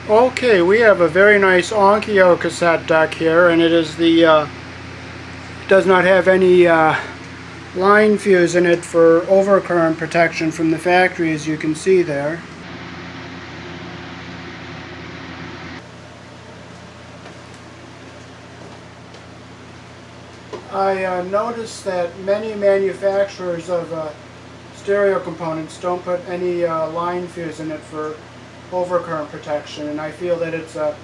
Okay, we have a very nice Onkyo cassette deck here, and it is the does not have any line fuse in it for overcurrent protection from the factory, as you can see there. I noticed that many manufacturers of stereo components don't put any line fuse in it for overcurrent protection, and I feel that it's a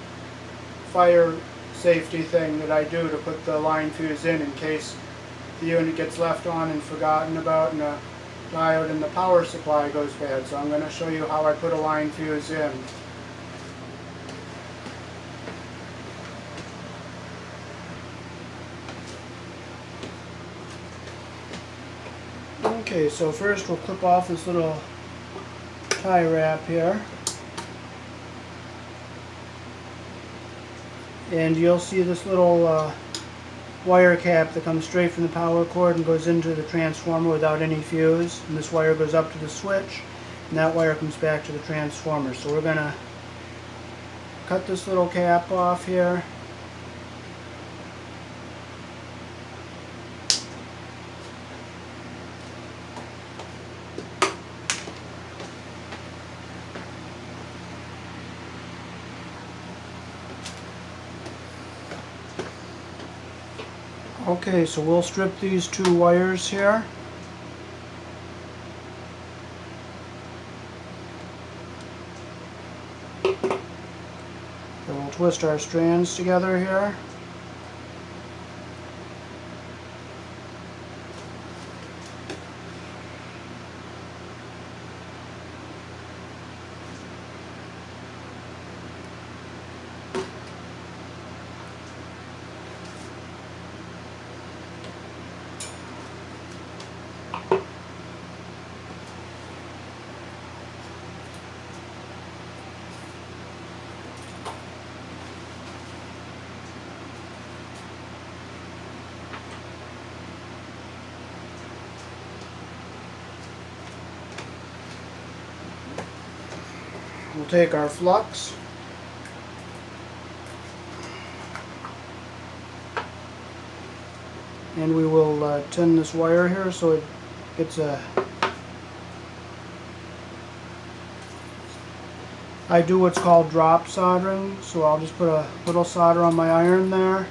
fire safety thing that I do to put the line fuse in case the unit gets left on and forgotten about and a diode in the power supply goes bad. So I'm going to show you how I put a line fuse in. Okay, so first we'll clip off this little tie wrap here. And you'll see this little wire cap that comes straight from the power cord and goes into the transformer without any fuse. And this wire goes up to the switch, and that wire comes back to the transformer. So we're going to cut this little cap off here. Okay, so we'll strip these two wires here. Then we'll twist our strands together here. We'll take our flux, and we will tin this wire here so it gets a... I do what's called drop soldering, so I'll just put a little solder on my iron there,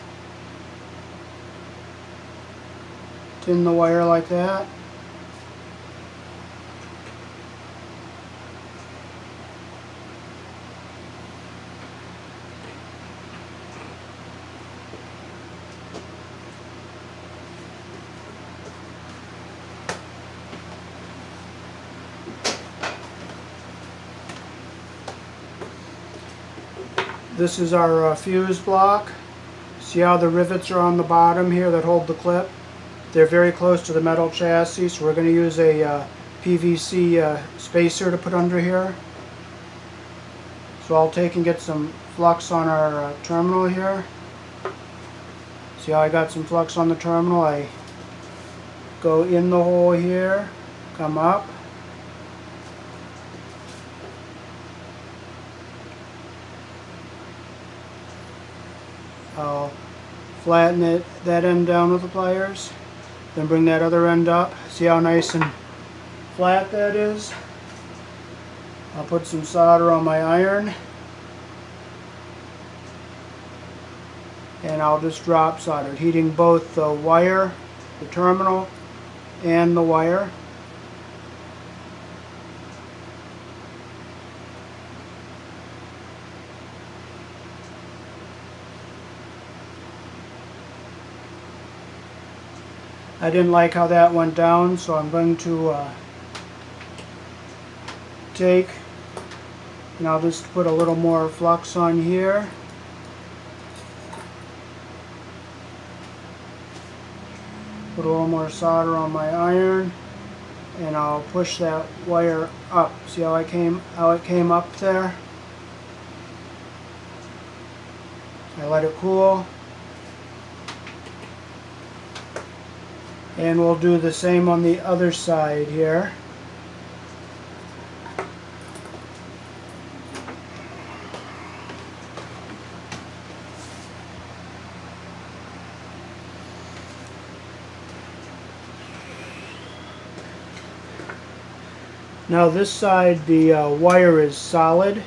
tin the wire like that. This is our fuse block. See how the rivets are on the bottom here that hold the clip? They're very close to the metal chassis, so we're going to use a PVC spacer to put under here. So I'll take and get some flux on our terminal here. See how I got some flux on the terminal? I go in the hole here, come up, I'll flatten that end down with the pliers, then bring that other end up. See how nice and flat that is? I'll put some solder on my iron, and I'll just drop solder, heating both the wire, the terminal, and the wire. I didn't like how that went down, so I'm going to take, and I'll just put a little more flux on here. Put a little more solder on my iron, and I'll push that wire up. See how it came up there? I let it cool. And we'll do the same on the other side here. Now this side, the wire is solid.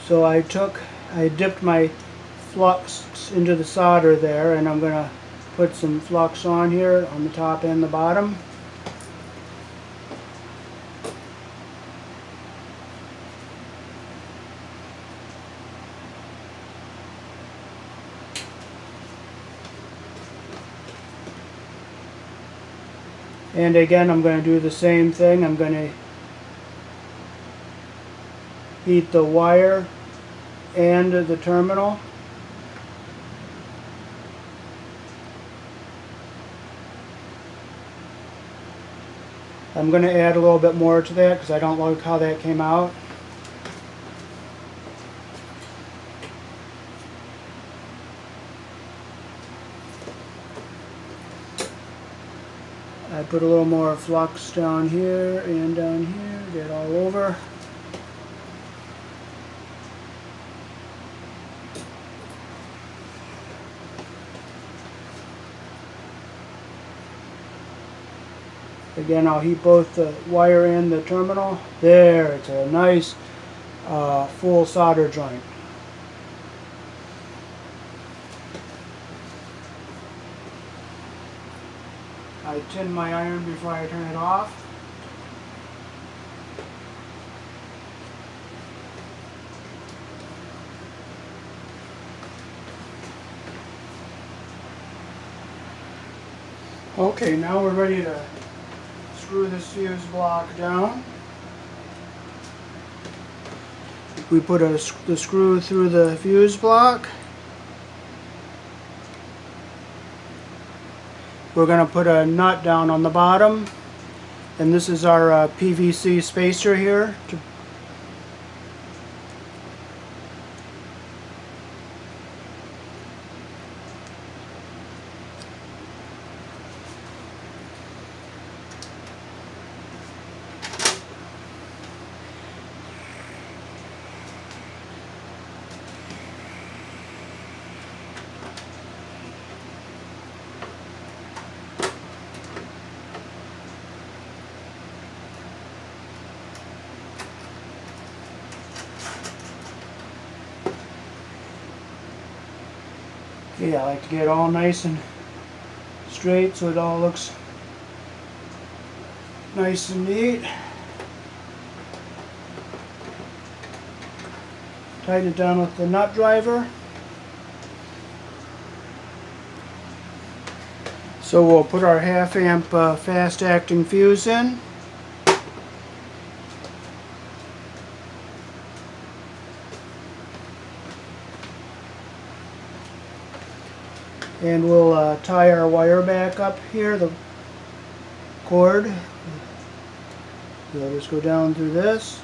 So I dipped my flux into the solder there, and I'm going to put some flux on here on the top and the bottom. And again, I'm going to do the same thing. I'm going to heat the wire and the terminal. I'm going to add a little bit more to that because I don't like how that came out. I put a little more flux down here and down here, get all over. Again, I'll heat both the wire and the terminal. There, it's a nice full solder joint. I tin my iron before I turn it off. Okay, now we're ready to screw this fuse block down. We put the screw through the fuse block. We're going to put a nut down on the bottom, and this is our PVC spacer here. Okay, I like to get it all nice and straight so it all looks nice and neat. Tighten it down with the nut driver. So we'll put our 1/2 amp fast acting fuse in. And we'll tie our wire back up here, the cord. We'll just go down through this.